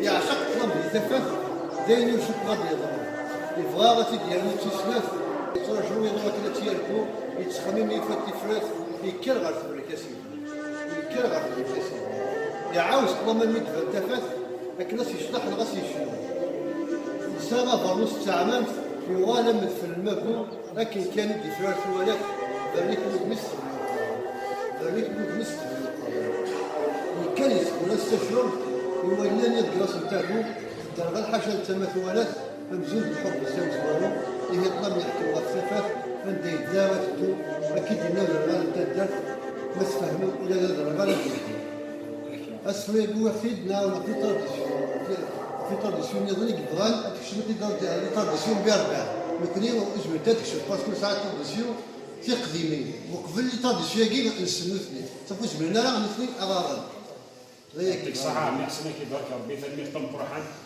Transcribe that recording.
يعشق طلب الزفاف داين يوشك غادي يضرب يبغى غادي ديالو تيسلاف يترجعوا يضربوا كلا تيركو يتخمم يفات الفراس يكر غير تبرك اسيدي يكر غير تبرك اسيدي يعاوز طلب من يدفع التفات لكن يشطح الغاس يشنو ساغا فانوس تعممت في غالا مثل المبو لكن كان يدي فرار ولك ذلك مدمست ذلك مدمست كان يسكن استشرب يولاني الكلاس نتاعو درغا الحاجه التماثلات ممزوج بالحب السامس والو اللي يطلب يحكي الوصفات عند يتزاوج تو اكيد ان الرجال تدار ما تفهموا الى هذا الرجال اصلي بوحدنا ولا في طراديسيون يظني كبغان تكشف لي طراديسيون باربعه مكني واجمل تكشف باسكو ساعات طراديسيون في قديمين وقبل لي طراديسيون كي نسنو اثنين صافي جبرنا راه نثني اغاغا يعطيك الصحة، ميرسي كيبارك ربي، فالمي طمطروحان.